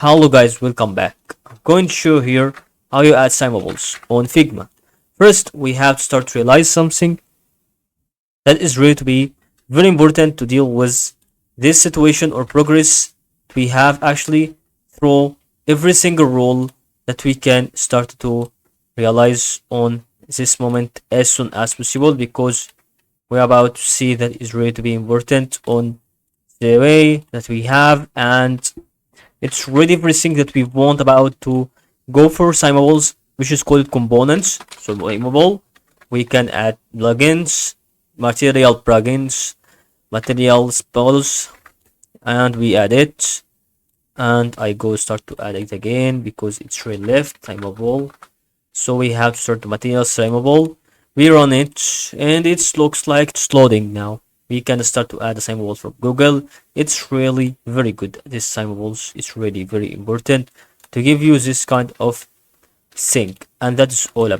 Hello guys, welcome back. I'm going to show here how you add symbols on Figma. First, we have to start to realize something that is really to be very important to deal with this situation or progress we have actually through every single role that we can start to realize on this moment as soon as possible, because we're about to see that is really to be important on the way that we have, and it's really everything that we want about to go for symbols, which is called components. So removable, we can add plugins, material plugins, material spells, and we add it. And I go start to add it again because it's really left removable. So we have to start the materials removable. We run it and it looks like it's loading now. We can start to add the symbols from Google. It's really very good. This symbols is really very important to give you this kind of thing, and that's all about